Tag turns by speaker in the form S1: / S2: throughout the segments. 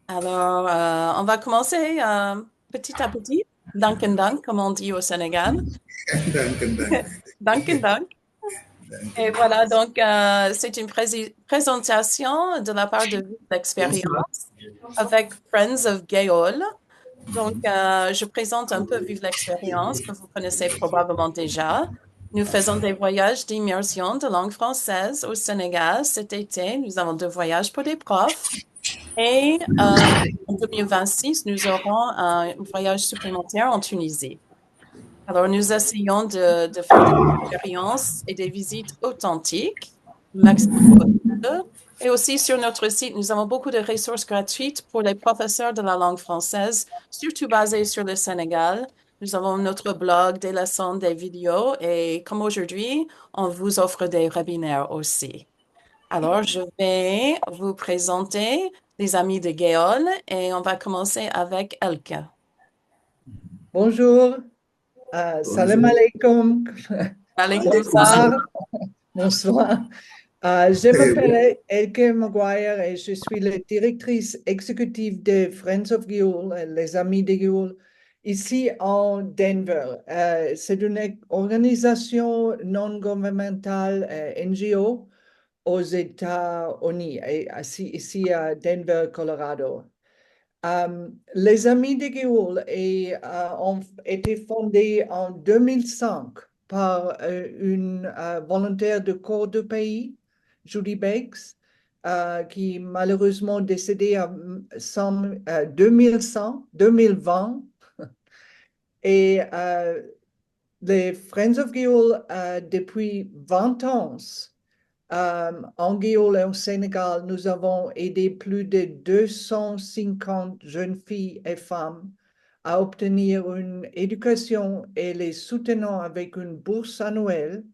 S1: Alors, on va commencer petit à petit. Dunkin' Dunk, comme on dit au Sénégal.
S2: Kentang.
S1: Dunkin' Dunk. Et voilà, donc c'est une présentation de la part de Vive l'expérience avec Friends of Gayol. Donc, je présente un peu Vive l'expérience que vous connaissez probablement déjà. Nous faisons des voyages d'immersion de langue française au Sénégal cet été. Nous avons 2 voyages pour les profs. Et en 2026, nous aurons un voyage supplémentaire en Tunisie. Alors, nous essayons de faire des expériences et des visites authentiques, le maximum possible. Et aussi sur notre site, nous avons beaucoup de ressources gratuites pour les professeurs de la langue française, surtout basées sur le Sénégal. Nous avons notre blog, des leçons, des vidéos et comme aujourd'hui, on vous offre des webinaires aussi. Alors, je vais vous présenter les amis de Géol et on va commencer avec Elke.
S3: Bonjour, salam
S2: Bonjour.
S3: alaikum,
S1: Alaykoum salam.
S3: bonsoir, bonsoir. Je m'appelle Elke Maguire et je suis la directrice exécutive de Friends of Guyul, les Amis de Guyul, ici en Denver. C'est une organisation non gouvernementale, NGO, aux États-Unis, et ici à Denver, Colorado. Les Amis de Guyul ont été fondés en 2005 par une volontaire de corps de pays, Judy Bakes, qui malheureusement décédée en 2020. Et les Friends of Guyul, depuis 20 ans, en Guyane et au Sénégal, nous avons aidé plus de 250 jeunes filles et femmes à obtenir une éducation et les soutenons avec une bourse annuelle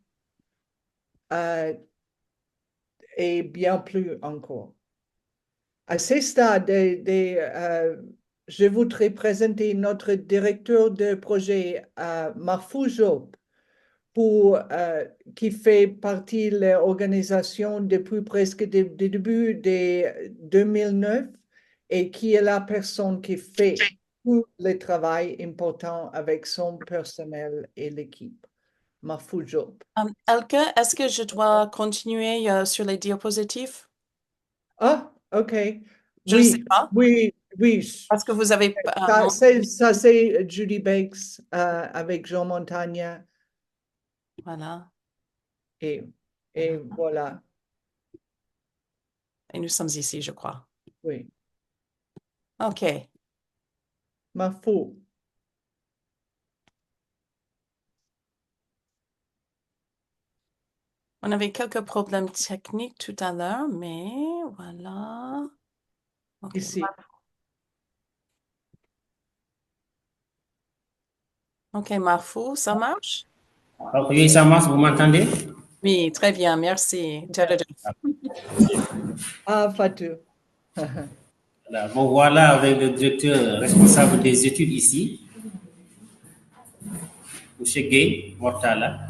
S3: euh, et bien plus encore. À ce stade, je voudrais présenter notre directeur de projet, Mahfouz Job, qui fait partie de l'organisation depuis presque le début de 2009 et qui est la personne qui fait tout le travail important avec son personnel et l'équipe. Mahfouz Job.
S1: Elke, est-ce que je dois continuer sur les diapositives?
S3: Ah, OK.
S1: Je ne sais
S3: Oui,
S1: pas,
S3: oui, oui.
S1: parce que vous avez
S3: Ça, c'est Judy Bakes avec Jean Montagne
S1: Voilà,
S3: et, et voilà.
S1: et nous sommes ici, je crois.
S3: Oui,
S1: OK.
S3: Mahfouz.
S1: On avait quelques problèmes techniques tout à l'heure, mais voilà. OK.
S3: Ici.
S1: OK, Mahfouz, ça marche?
S4: Donc, oui, ça marche, vous m'entendez?
S1: Oui, très bien, merci.
S3: Ah, Fatou.
S4: Voilà, bon, voilà, avec le directeur responsable des études ici, M. Gay Mortala.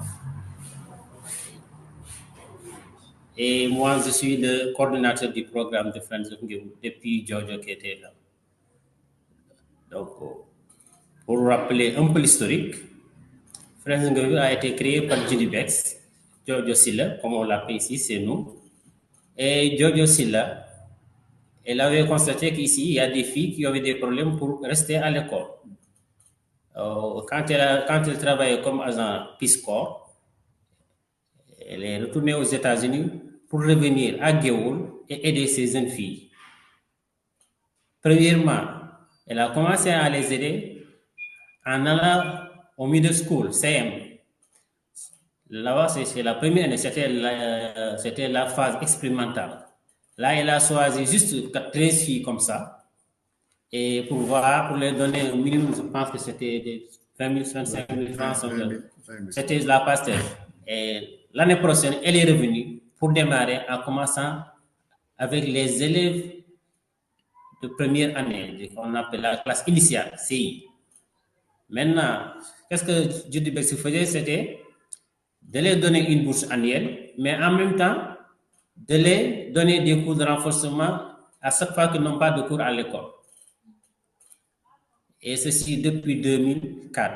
S4: Et moi, je suis le coordinateur du programme de Friends of Gay depuis Giorgio qui était là. Donc, pour rappeler un peu l'historique, Friends of Gay a été créé par Judy Bex, Giorgio Silla, comme on l'appelle ici, c'est nous. Et Giorgio Silla, elle avait constaté qu'ici, il y a des filles qui avaient des problèmes pour rester à l'école. Quand elle travaillait comme agent Peace Corps, elle est retournée aux États-Unis pour revenir à Géoul et aider ces jeunes filles. Premièrement, elle a commencé à les aider en allant au middle school, CM. Là-bas, c'est la première année, c'était la phase expérimentale. Là, elle a choisi juste 13 filles comme ça. Et pour voir, pour leur donner un minimum, je pense que c'était des 20 000, 25 000 francs. C'était la pasteur. Et l'année prochaine, elle est revenue pour démarrer en commençant avec les élèves de première année, qu'on appelle la classe initiale, CI. Maintenant, qu'est-ce que Judy Bex faisait? C'était de leur donner une bourse annuelle, mais en même temps, de leur donner des cours de renforcement à chaque fois qu'ils n'ont pas de cours à l'école. Et ceci depuis 2004.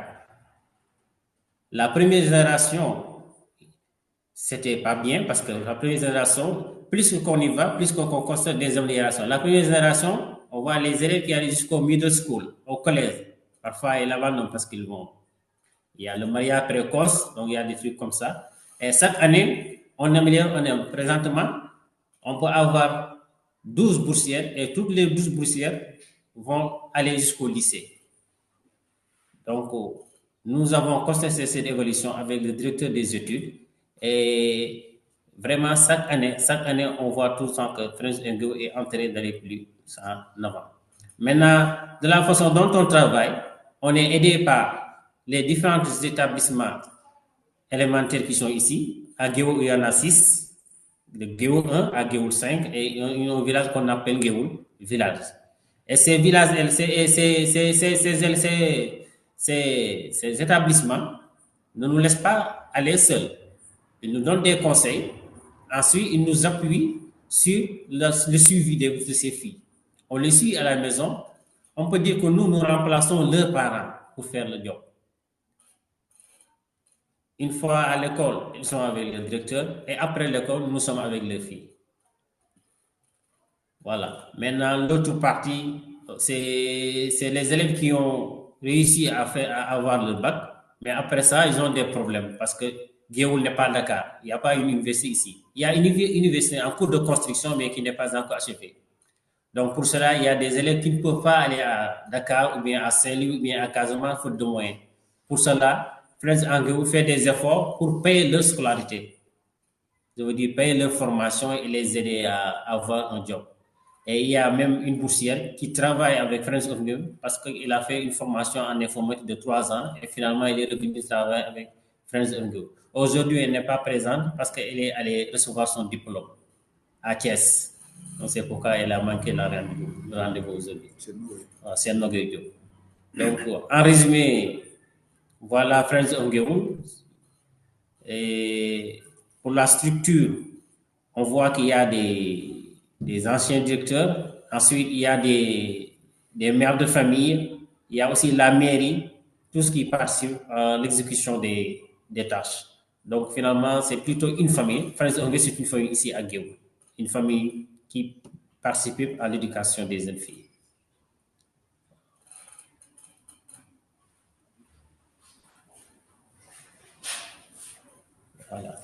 S4: La première génération, c'était pas bien parce que la première génération, plus qu'on y va, plus qu'on constate des améliorations. La première génération, on voit les élèves qui arrivent jusqu'au middle school, au collège. Parfois, ils abandonnent parce qu'ils vont. Il y a le mariage précoce, donc il y a des trucs comme ça. Et chaque année, on améliore, présentement, on peut avoir 12 boursières et toutes les 12 boursières vont aller jusqu'au lycée. Donc, nous avons constaté cette évolution avec le directeur des études et vraiment, chaque année, on voit tout le temps que Friends and Go est en train d'aller plus en avant. Maintenant, de la façon dont on travaille, on est aidé par les différents établissements élémentaires qui sont ici. À Géoul, il y en a 6, de Géoul 1 à Géoul 5, et un village qu'on appelle Géoul village. Et ces villages, ces établissements ne nous laissent pas aller seuls. Ils nous donnent des conseils. Ensuite, ils nous appuient sur le suivi de ces filles. On les suit à la maison. On peut dire que nous remplaçons leurs parents pour faire le job. Une fois à l'école, ils sont avec le directeur et après l'école, nous sommes avec les filles. Voilà. Maintenant, l'autre partie, c'est les élèves qui ont réussi à avoir le bac, mais après ça, ils ont des problèmes parce que Géoul n'est pas à Dakar. Il n'y a pas une université ici. Il y a une université en cours de construction, mais qui n'est pas encore achevée. Donc, pour cela, il y a des élèves qui ne peuvent pas aller à Dakar ou bien à Saint-Louis ou bien à Casamance faute de moyens. Pour cela, Friends and Go fait des efforts pour payer leur scolarité. Je veux dire, payer leur formation et les aider à avoir un job. Et il y a même une boursière qui travaille avec Friends of Go parce qu'il a fait une formation en informatique de 3 ans et finalement, il est revenu travailler avec Friends of Go. Aujourd'hui, elle n'est pas présente parce qu'elle est allée recevoir son diplôme à Thiès. Donc, c'est pourquoi elle a manqué le rendez-vous aujourd'hui. C'est Nogueil. Donc, en résumé, voilà Friends of Go. Et pour la structure, on voit qu'il y a des anciens directeurs. Ensuite, il y a des mères de famille. Il y a aussi la mairie, tout ce qui participe à l'exécution des tâches. Donc, finalement, c'est plutôt une famille. Friends of Go, c'est une famille ici à Géoul. Une famille qui participe à l'éducation des jeunes filles. Voilà.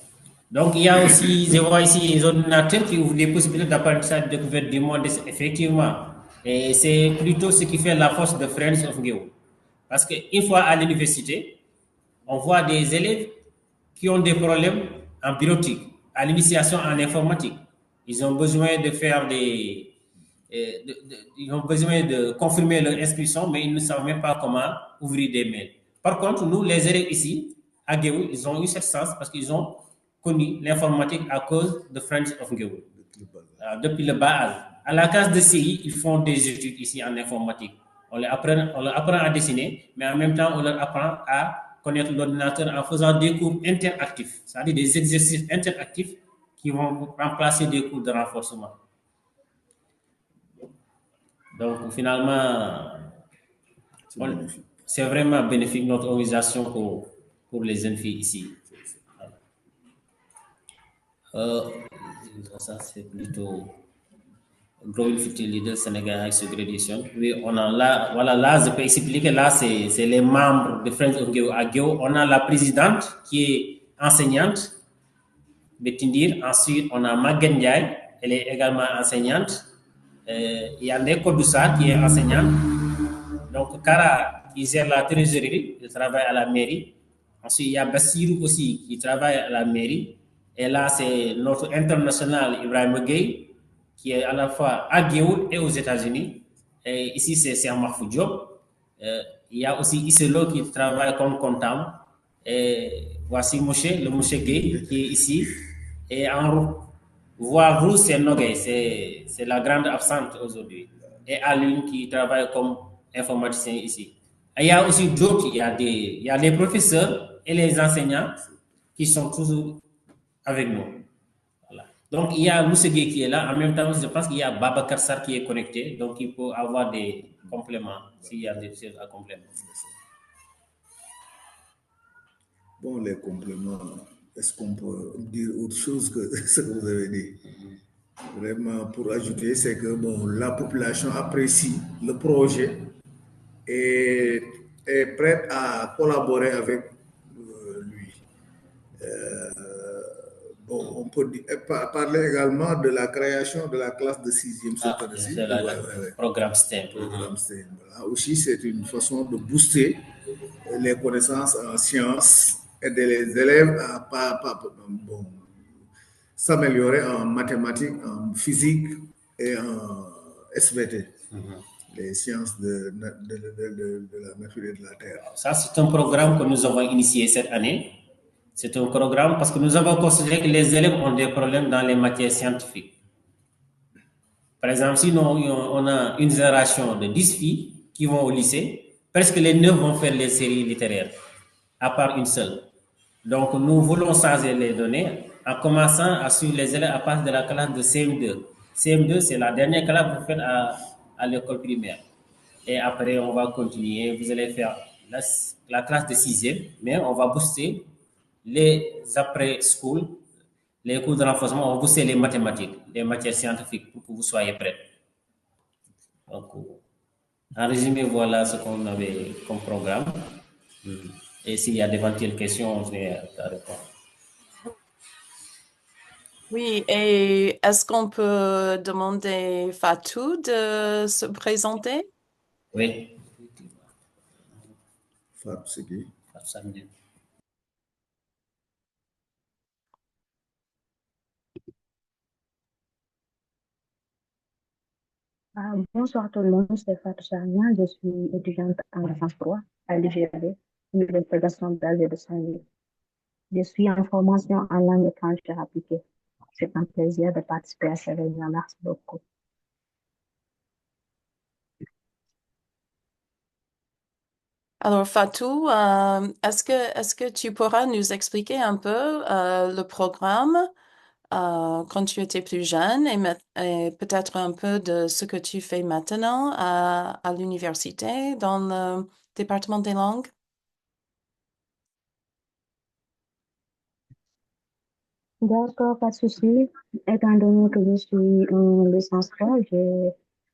S4: Donc, il y a aussi, je vois ici, les ordinateurs qui ouvrent des possibilités d'apprentissage de découverte du monde, effectivement. Et c'est plutôt ce qui fait la force de Friends of Go. Parce qu'une fois à l'université, on voit des élèves qui ont des problèmes en bureautique, à l'initiation en informatique. Ils ont besoin de faire ils ont besoin de confirmer leur inscription, mais ils ne savent même pas comment ouvrir des mails. Par contre, nous, les élèves ici, à Géoul, ils ont eu cette chance parce qu'ils ont connu l'informatique à cause de Friends of Géoul. Depuis le bas âge. À la classe de CI, ils font des études ici en informatique. On leur apprend à dessiner, mais en même temps, on leur apprend à connaître l'ordinateur en faisant des cours interactifs, c'est-à-dire des exercices interactifs qui vont remplacer des cours de renforcement. Donc, finalement, c'est vraiment bénéfique notre organisation pour les jeunes filles ici. Ça, c'est plutôt Growing Future Leader Sénégal High School Graduation. Oui, on a là, voilà, là, je peux expliquer, là, c'est les membres de Friends of Go à Go. On a la présidente qui est enseignante, Betindir. Ensuite, on a Maguette Ndiaye, elle est également enseignante. Il y a Neko Doussa qui est enseignante. Donc, Kara, qui gère la trésorerie, il travaille à la mairie. Ensuite, il y a Bassirou aussi qui travaille à la mairie. Et là, c'est notre international Ibrahim Gueye, qui est à la fois à Géoul et aux États-Unis. Et ici, c'est Mahfou Diop. Il y a aussi Iselo qui travaille comme comptable. Et voici le Mouché Gueye qui est ici. Et en route, voir vous, c'est Nogueil, c'est la grande absente aujourd'hui. Et Aline qui travaille comme informaticien ici. Et il y a aussi d'autres, il y a les professeurs et les enseignants qui sont toujours avec nous. Voilà. Donc, il y a Moussa Gueye qui est là. En même temps, je pense qu'il y a Baba Karsar qui est connecté. Donc, il peut avoir des compléments s'il y a des choses à complémenter.
S2: Bon, les compléments, est-ce qu'on peut dire autre chose que ce que vous avez dit? Vraiment, pour ajouter, c'est que bon, la population apprécie le projet et est prête à collaborer avec lui. Bon, on peut parler également de la création de la classe de sixième cette année-ci.
S4: C'est le programme STEM.
S2: Programme STEM. Là aussi, c'est une façon de booster les connaissances en sciences, aider les élèves à bon, s'améliorer en mathématiques, en physique et en SVT, les sciences de la nature et de la terre.
S4: Ça, c'est un programme que nous avons initié cette année. C'est un programme parce que nous avons considéré que les élèves ont des problèmes dans les matières scientifiques. Par exemple, si on a une génération de 10 filles qui vont au lycée, presque les 9 vont faire les séries littéraires, à part une seule. Donc, nous voulons changer les données en commençant à suivre les élèves à partir de la classe de CM2. CM2, c'est la dernière classe que vous faites à l'école primaire. Et après, on va continuer. Vous allez faire la classe de 6e, mais on va booster les après-school, les cours de renforcement, on va booster les mathématiques, les matières scientifiques pour que vous soyez prêts. Donc, en résumé, voilà ce qu'on avait comme programme. Et s'il y a d'éventuelles questions, je vais répondre.
S1: Oui, et est-ce qu'on peut demander Fatou de se présenter?
S4: Oui.
S2: Fatou, c'est qui?
S4: Fatou Samedi.
S5: Bonsoir tout le monde, c'est Fatou Samia, je suis étudiante en licence 3 à l'UGB, Université Gaston Berger de Saint-Louis. Je suis en formation en langue étrangère appliquée. C'est un plaisir de participer à cette réunion. Merci beaucoup.
S1: Alors, Fatou, est-ce que tu pourras nous expliquer un peu le programme quand tu étais plus jeune et peut-être un peu de ce que tu fais maintenant à l'université dans le département des langues?
S5: D'accord, pas de souci. Étant donné que je suis en licence 3,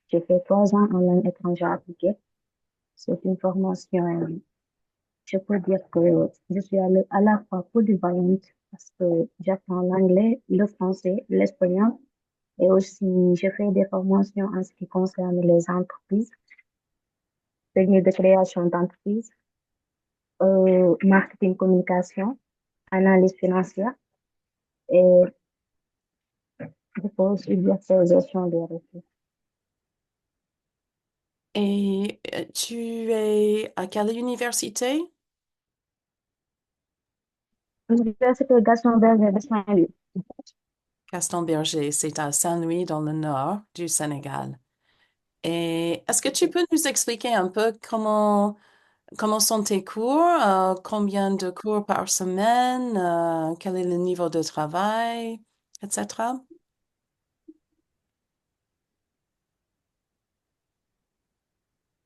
S5: j'ai fait 3 ans en langue étrangère appliquée. C'est une formation, je peux dire que je suis à la fois polyvalente parce que j'apprends l'anglais, le français, l'espagnol et aussi je fais des formations en ce qui concerne les entreprises, techniques de création d'entreprises, marketing communication, analyse financière et je peux aussi dire que gestion des ressources.
S1: Et tu es à quelle université?
S5: Université Gaston Berger de Saint-Louis.
S1: Gaston Berger, c'est à Saint-Louis dans le nord du Sénégal. Et est-ce que tu peux nous expliquer un peu comment sont tes cours? Combien de cours par semaine? Quel est le niveau de travail, etc.?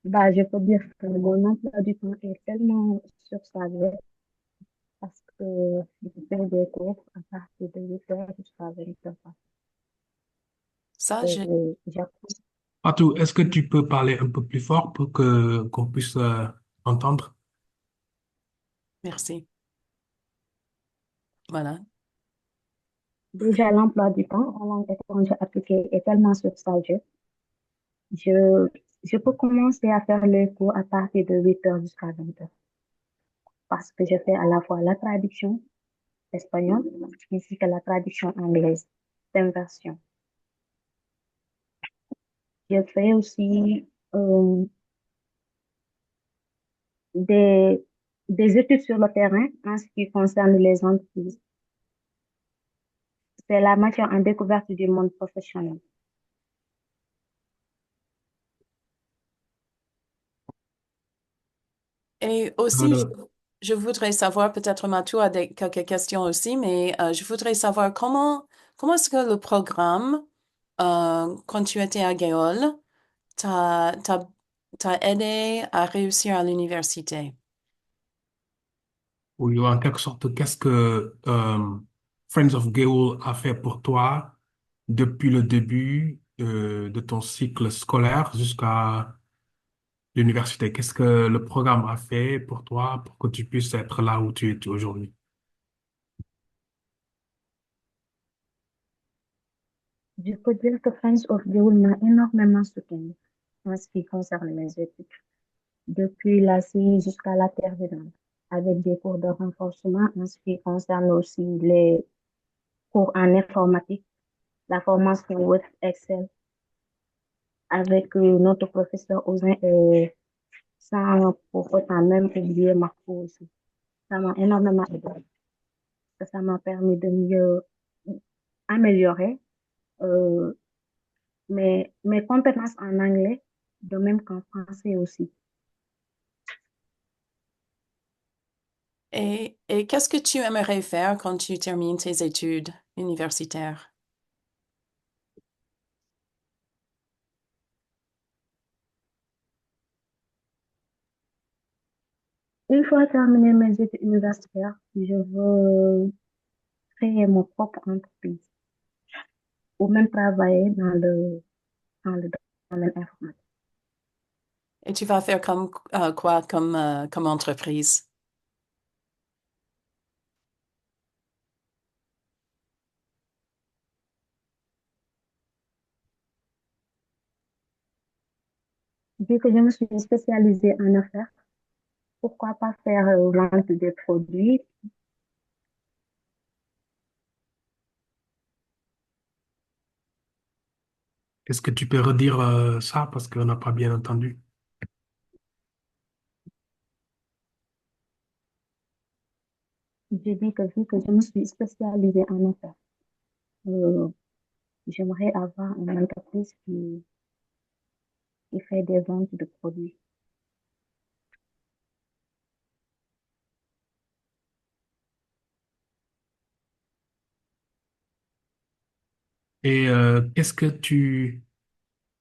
S5: Bah, je peux dire que mon emploi du temps est tellement surchargé parce que je fais des cours à partir de 8 heures jusqu'à 20 heures.
S1: Ça,
S5: J'apprends.
S6: Fatou, est-ce que tu peux parler un peu plus fort pour que qu'on puisse entendre?
S1: merci. Voilà.
S5: Déjà, l'emploi du temps en langue étrangère appliquée est tellement surchargé. Je, je peux commencer à faire les cours à partir de 8 heures jusqu'à 20 heures parce que je fais à la fois la traduction espagnole ainsi que la traduction anglaise d'inversion. Je fais aussi des, des études sur le terrain en ce qui concerne les entreprises. C'est la matière en découverte du monde professionnel.
S1: Et aussi,
S6: Euh,
S1: je voudrais savoir, peut-être Matou a quelques questions aussi, mais je voudrais savoir comment est-ce que le programme, quand tu étais à Gayol, t'a aidé à réussir à l'université?
S6: Oui, en quelque sorte, qu'est-ce que Friends of Gayol a fait pour toi depuis le début de ton cycle scolaire jusqu'à l'université? Qu'est-ce que le programme a fait pour toi pour que tu puisses être là où tu es aujourd'hui?
S5: Je peux dire que Friends of Gayol m'a énormément soutenu en ce qui concerne mes études, depuis la CI jusqu'à la terminale, avec des cours de renforcement en ce qui concerne aussi les cours en informatique, la formation Word Excel avec notre professeur Ozin et sans pour autant même oublier Marco aussi. Ça m'a énormément aidé. Ça m'a permis de mieux améliorer euh, mes compétences en anglais, de même qu'en français aussi.
S1: Et qu'est-ce que tu aimerais faire quand tu termines tes études universitaires?
S5: Une fois terminé mes études universitaires, je veux créer mon propre entreprise ou même travailler dans le domaine informatique.
S1: Et tu vas faire comme quoi comme entreprise?
S5: Vu que je me suis spécialisée en affaires, pourquoi pas faire vente des produits.
S6: Est-ce que tu peux redire ça parce qu'on n'a pas bien entendu?
S5: J'ai dit que vu que je me suis spécialisée en affaires, euh, j'aimerais avoir une entreprise qui fait des ventes de produits.
S6: Et qu'est-ce que tu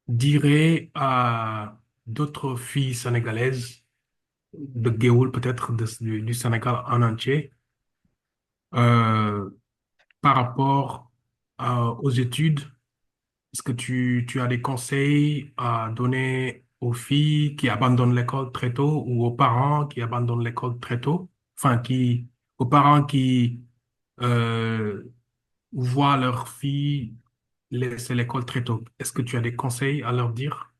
S6: dirais à d'autres filles sénégalaises de Géoul, peut-être du Sénégal en entier, euh, par rapport aux études? Est-ce que tu as des conseils à donner aux filles qui abandonnent l'école très tôt ou aux parents qui abandonnent l'école très tôt? Enfin, aux parents qui euh, voient leurs filles laisser l'école très tôt. Est-ce que tu as des conseils à leur dire?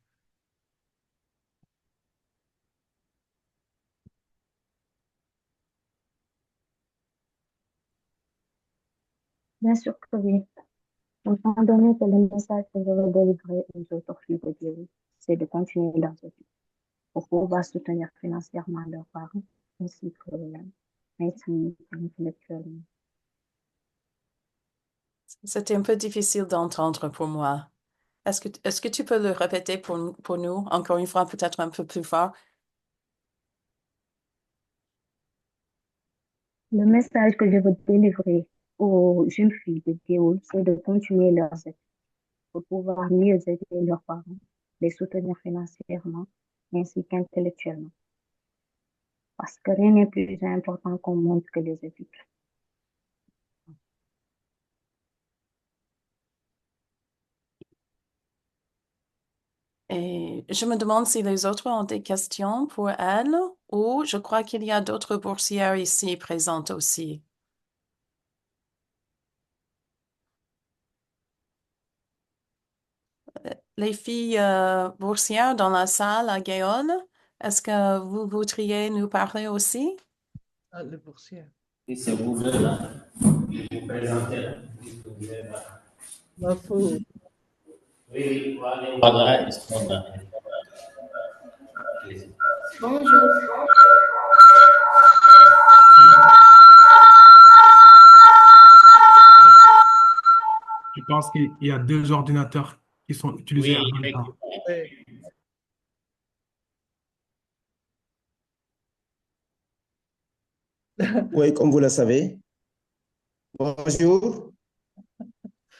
S5: Bien sûr que oui. Étant donné que le message que je veux délivrer aux autres filles de Dieu, c'est de continuer leurs études pour pouvoir soutenir financièrement leurs parents ainsi qu'intellectuellement.
S1: C'était un peu difficile d'entendre pour moi. Est-ce que tu peux le répéter pour nous, encore une fois, peut-être un peu plus fort?
S5: Le message que je veux délivrer aux jeunes filles de Géoul, c'est de continuer leurs études pour pouvoir mieux aider leurs parents, les soutenir financièrement ainsi qu'intellectuellement. Parce que rien n'est plus important qu'au monde que les études.
S1: Et je me demande si les autres ont des questions pour elle ou je crois qu'il y a d'autres boursières ici présentes aussi. Les filles boursières dans la salle à Gaïon, est-ce que vous voudriez nous parler aussi?
S3: Ah, le boursier.
S4: Et c'est vous là, vous présentez là.
S3: Ma fou.
S4: Oui, voilà, ils sont là.
S7: Bonjour.
S6: Je pense qu'il y a deux ordinateurs qui sont utilisés
S4: Oui,
S6: en même temps.
S4: effectivement.
S7: Oui, comme vous le savez. Bonjour.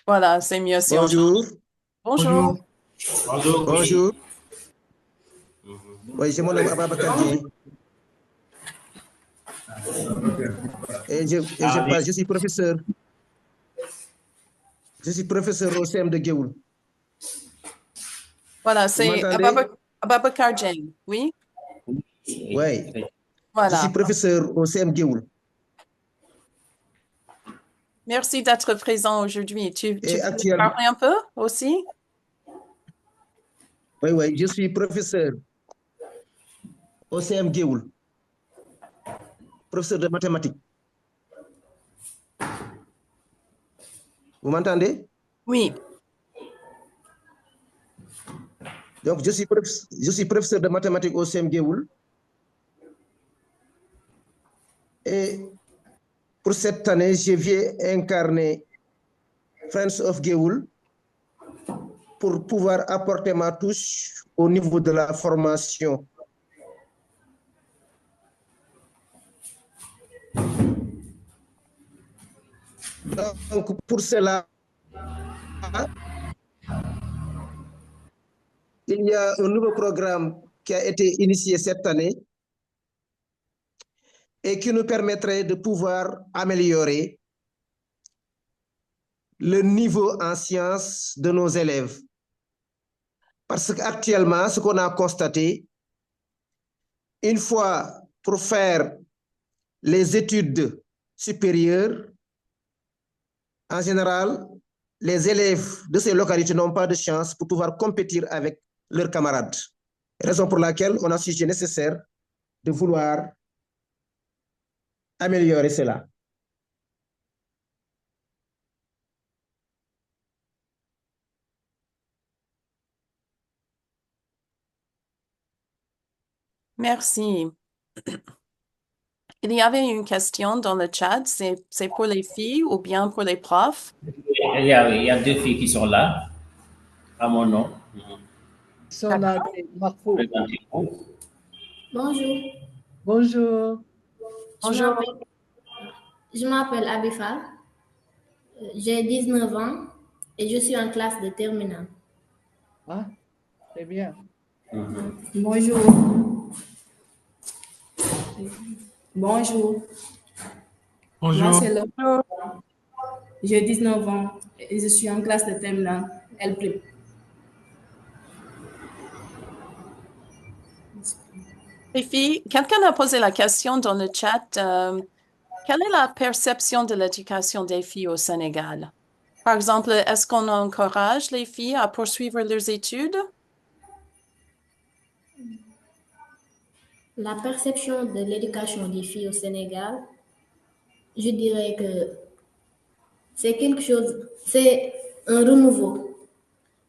S1: Voilà, c'est mieux si on change.
S3: Bonjour.
S1: Bonjour.
S7: Bonjour. Oui, je me nomme Ababakar Dieng. Et je suis professeur. Je suis professeur au CM de Géoul.
S1: Voilà, c'est Ababakar Dieng, oui?
S7: Oui.
S1: Voilà.
S7: Je suis professeur au CM Géoul.
S1: Merci d'être présent aujourd'hui. Tu peux
S7: actuellement,
S1: parler un peu aussi?
S7: Oui, je suis professeur au CM Géoul, professeur de mathématiques. Vous m'entendez?
S1: Oui.
S7: Donc, je suis professeur de mathématiques au CM Géoul. Et pour cette année, je viens incarner Friends of Géoul pour pouvoir apporter ma touche au niveau de la formation. Donc, pour cela, il y a un nouveau programme qui a été initié cette année et qui nous permettrait de pouvoir améliorer le niveau en sciences de nos élèves. Parce qu'actuellement, ce qu'on a constaté, une fois pour faire les études supérieures, en général, les élèves de ces localités n'ont pas de chance pour pouvoir compétir avec leurs camarades. Raison pour laquelle on a jugé nécessaire de vouloir améliorer cela.
S1: Merci. Il y avait une question dans le chat, c'est pour les filles ou bien pour les profs?
S4: Il y a deux filles qui sont là, à mon nom.
S3: Sont là, Marfou.
S8: Bonjour.
S3: Bonjour.
S1: Bonjour.
S8: Je m'appelle Abifal. J'ai 19 ans et je suis en classe de terminale.
S3: Ah, c'est bien.
S8: Bonjour. Bonjour.
S6: Bonjour.
S8: Moi, c'est Laure. J'ai 19 ans et je suis en classe de terminale L'.
S1: Les filles, quelqu'un a posé la question dans le chat. Quelle est la perception de l'éducation des filles au Sénégal? Par exemple, est-ce qu'on encourage les filles à poursuivre leurs études?
S8: La perception de l'éducation des filles au Sénégal, je dirais que c'est quelque chose, c'est un renouveau.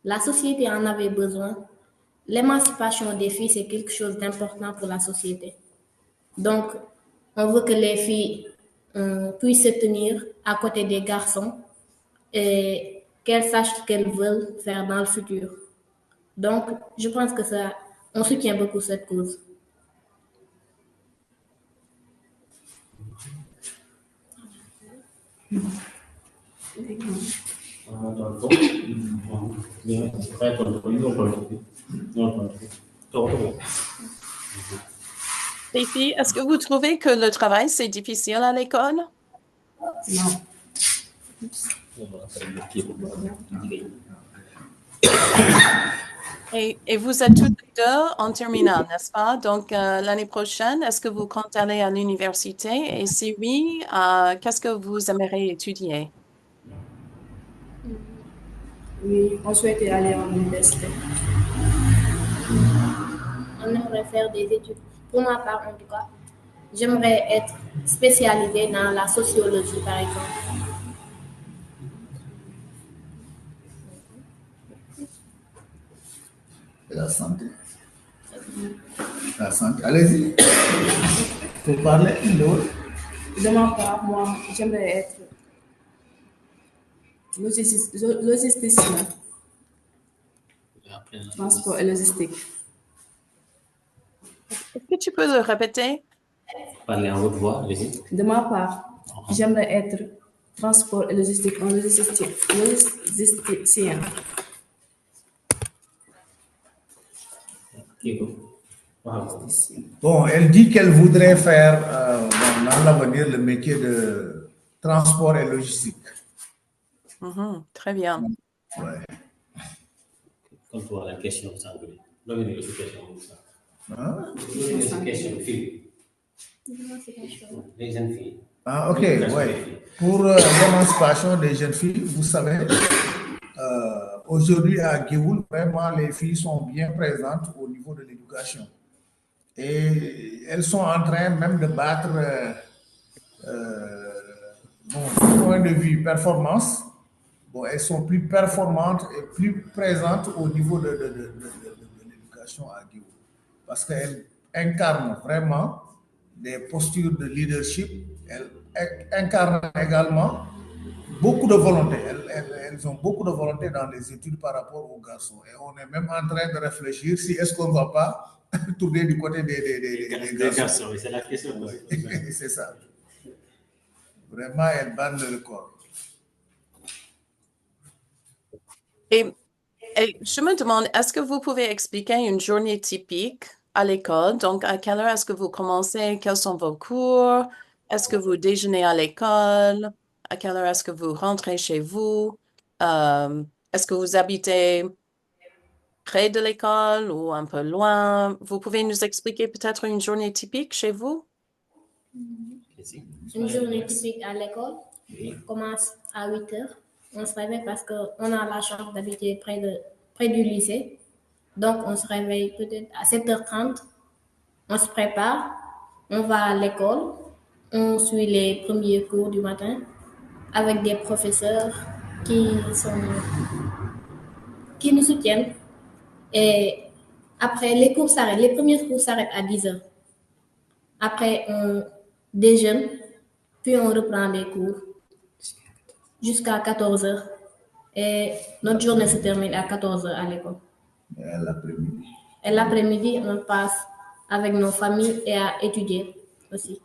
S8: La société en avait besoin. L'émancipation des filles, c'est quelque chose d'important pour la société. Donc, on veut que les filles puissent se tenir à côté des garçons et qu'elles sachent ce qu'elles veulent faire dans le futur. Donc, je pense que ça, on soutient beaucoup cette cause.
S1: Les filles, est-ce que vous trouvez que le travail, c'est difficile à l'école?
S8: Non.
S1: Et vous êtes toutes les deux en terminale, n'est-ce pas? Donc, l'année prochaine, est-ce que vous comptez aller à l'université? Et si oui, qu'est-ce que vous aimeriez étudier?
S8: Oui, on souhaitait aller à l'université. On aimerait faire des études. Pour ma part, en tout cas, j'aimerais être spécialisée dans la sociologie, par exemple.
S2: La santé. La santé. Allez-y. Pour parler
S8: De ma part, moi, j'aimerais être logisticien. Transport et logistique.
S1: Est-ce que tu peux le répéter?
S4: Parlez en haute voix, allez-y.
S8: De ma part, j'aimerais être
S9: transport et logistique, un logisticien.
S2: Bon, elle dit qu'elle voudrait faire dans l'avenir le métier de transport et logistique.
S1: Très bien.
S2: Ouais.
S4: Quand tu vois la question, ça veut dire
S2: Hein?
S4: Les jeunes filles.
S2: Ah, ok, ouais. Pour l'émancipation des jeunes filles, vous savez, aujourd'hui à Géoul, vraiment, les filles sont bien présentes au niveau de l'éducation. Et elles sont en train même de battre, du point de vue performance, elles sont plus performantes et plus présentes au niveau de l'éducation à Géoul. Parce qu'elles incarnent vraiment des postures de leadership, elles incarnent également beaucoup de volonté. Elles ont beaucoup de volonté dans les études par rapport aux garçons. Et on est même en train de réfléchir si est-ce qu'on ne va pas tourner du côté des garçons.
S4: C'est la question.
S2: C'est ça. Vraiment, elles battent le record.
S1: Et je me demande, est-ce que vous pouvez expliquer une journée typique à l'école? Donc, à quelle heure est-ce que vous commencez? Quels sont vos cours? Est-ce que vous déjeunez à l'école? À quelle heure est-ce que vous rentrez chez vous? Est-ce que vous habitez près de l'école ou un peu loin? Vous pouvez nous expliquer peut-être une journée typique chez vous?
S8: Une journée typique à l'école commence à 8 heures. On se réveille parce qu'on a la chance d'habiter près du lycée. Donc, on se réveille peut-être à 7h30. On se prépare. On va à l'école. On suit les premiers cours du matin avec des professeurs qui nous soutiennent. Et après, les cours s'arrêtent. Les premiers cours s'arrêtent à 10h. Après, on déjeune, puis on reprend les cours jusqu'à 14h. Et notre journée se termine à 14h à l'école. Et l'après-midi, on passe avec nos familles et à étudier aussi.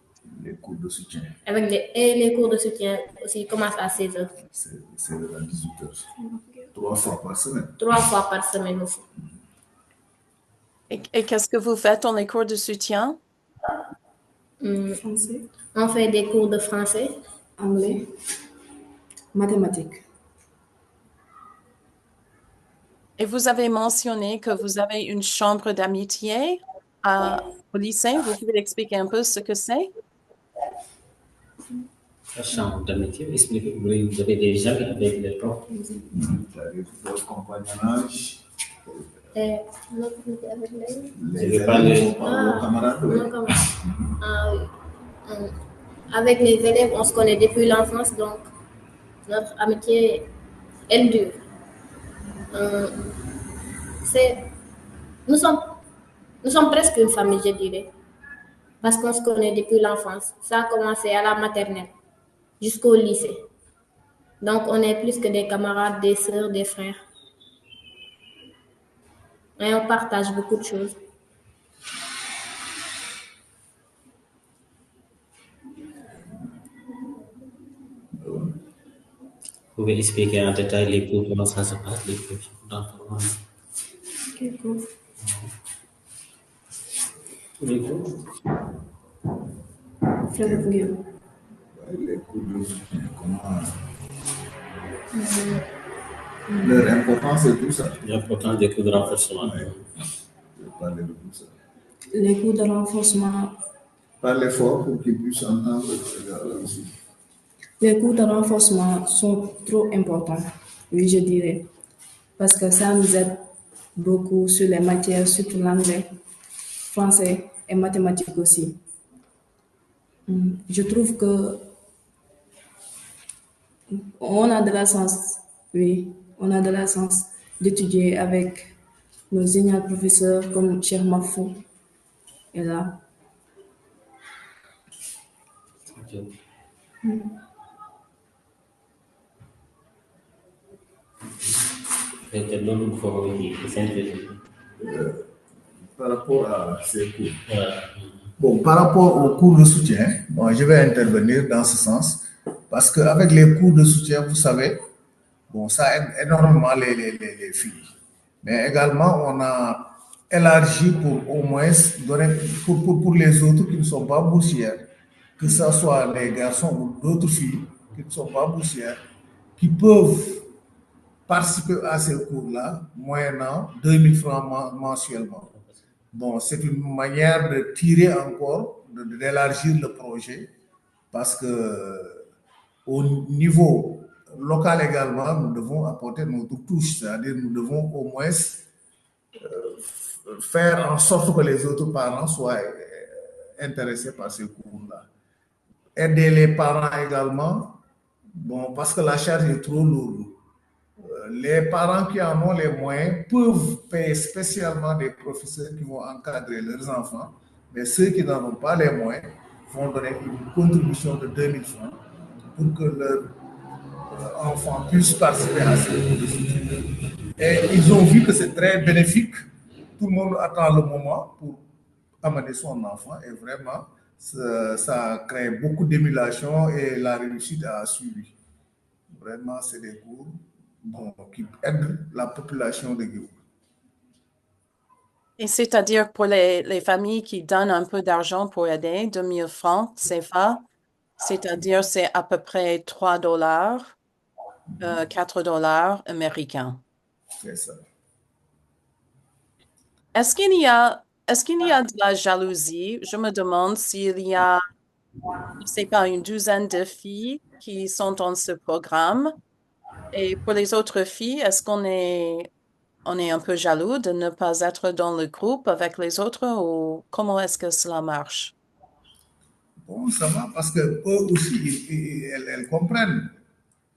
S2: Les cours de soutien.
S8: Et les cours de soutien aussi commencent à 16h.
S2: C'est à 18h. 3 fois par semaine.
S8: 3 fois par semaine aussi.
S1: Et qu'est-ce que vous faites dans les cours de soutien?
S9: Français,
S8: On fait des cours de français,
S9: anglais, mathématiques.
S1: Et vous avez mentionné que vous avez une chambre d'amitié au lycée. Vous pouvez expliquer un peu ce que c'est?
S4: La chambre d'amitié, expliquez, vous avez des gens avec les profs.
S2: Le compagnonnage.
S8: Les camarades. Avec les élèves, on se connaît depuis l'enfance, donc notre amitié, elle dure. Nous sommes presque une famille, je dirais, parce qu'on se connaît depuis l'enfance. Ça a commencé à la maternelle jusqu'au lycée. Donc, on est plus que des camarades, des sœurs, des frères. Et on partage beaucoup de choses.
S4: Vous pouvez expliquer en détail les cours, comment ça se passe, les cours d'information.
S9: Quel cours?
S4: Les cours.
S9: Frère Guillaume.
S2: Les cours de soutien, comment... Leur importance et tout ça.
S4: L'importance des cours de renforcement.
S2: Je parle de tout ça.
S9: Les cours de renforcement.
S2: Parlez fort pour qu'ils puissent entendre aussi.
S9: Les cours de renforcement sont trop importants, oui, je dirais, parce que ça nous aide beaucoup sur les matières, surtout l'anglais, français et mathématiques aussi. Je trouve que on a de la chance, oui, on a de la chance d'étudier avec nos géniaux professeurs comme Cheikh Mafou et là.
S2: Par rapport à ces cours. Bon, par rapport aux cours de soutien, bon, je vais intervenir dans ce sens. Parce qu'avec les cours de soutien, vous savez, bon, ça aide énormément les filles. Mais également, on a élargi pour au moins donner pour les autres qui ne sont pas boursières, que ce soit les garçons ou d'autres filles qui ne sont pas boursières, qui peuvent participer à ces cours-là, moyennant 2000 francs mensuellement. Bon, c'est une manière de tirer encore, d'élargir le projet, parce que au niveau local également, nous devons apporter notre touche, c'est-à-dire nous devons au moins faire en sorte que les autres parents soient intéressés par ces cours-là. Aider les parents également, bon, parce que la charge est trop lourde. Les parents qui en ont les moyens peuvent payer spécialement des professeurs qui vont encadrer leurs enfants, mais ceux qui n'en ont pas les moyens vont donner une contribution de 2000 francs pour que leurs enfants puissent participer à ces cours de soutien. Et ils ont vu que c'est très bénéfique. Tout le monde attend le moment pour amener son enfant et vraiment, ça crée beaucoup d'émulation et la réussite a suivi. Vraiment, c'est des cours qui aident la population de Guadeloupe.
S1: Et c'est-à-dire pour les familles qui donnent un peu d'argent pour aider, 2000 francs CFA, c'est-à-dire c'est à peu près 3 dollars, 4 dollars américains.
S2: C'est ça.
S1: Est-ce qu'il y a de la jalousie? Je me demande s'il y a, je ne sais pas, une douzaine de filles qui sont dans ce programme. Et pour les autres filles, est-ce qu'on est un peu jaloux de ne pas être dans le groupe avec les autres ou comment est-ce que cela marche?
S2: Bon, ça va parce que eux aussi, elles comprennent.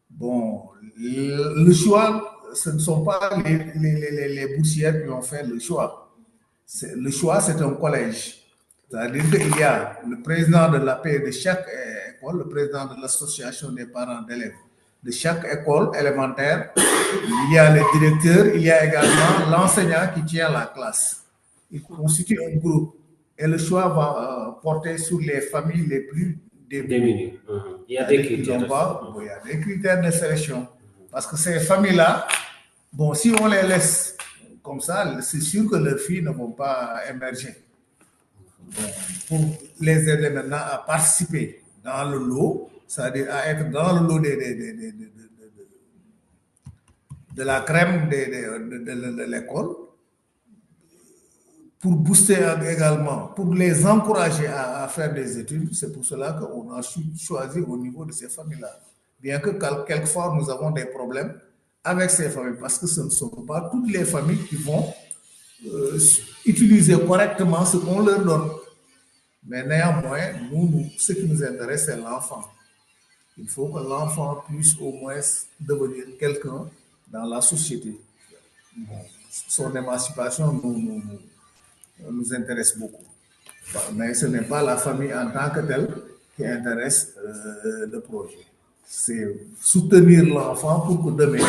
S2: Bon, le choix, ce ne sont pas les boursières qui ont fait le choix. Le choix, c'est un collège. C'est-à-dire qu'il y a le président de l'AP de chaque école, le président de l'association des parents d'élèves de chaque école élémentaire. Il y a le directeur, il y a également l'enseignant qui tient la classe. Il constitue un groupe. Et le choix va porter sur les familles les plus démunies.
S4: Il y a des critères.
S2: Il y a des critères de sélection. Parce que ces familles-là, bon, si on les laisse comme ça, c'est sûr que leurs filles ne vont pas émerger. Bon, pour les aider maintenant à participer dans le lot, c'est-à-dire à être dans le lot de la crème de l'école, pour booster également, pour les encourager à faire des études. C'est pour cela qu'on a choisi au niveau de ces familles-là. Bien que quelquefois nous avons des problèmes avec ces familles, parce que ce ne sont pas toutes les familles qui vont utiliser correctement ce qu'on leur donne. Mais néanmoins, ce qui nous intéresse, c'est l'enfant. Il faut que l'enfant puisse au moins devenir quelqu'un dans la société. Bon, son émancipation nous intéresse beaucoup. Mais ce n'est pas la famille en tant que telle qui intéresse le projet. C'est soutenir l'enfant pour que demain,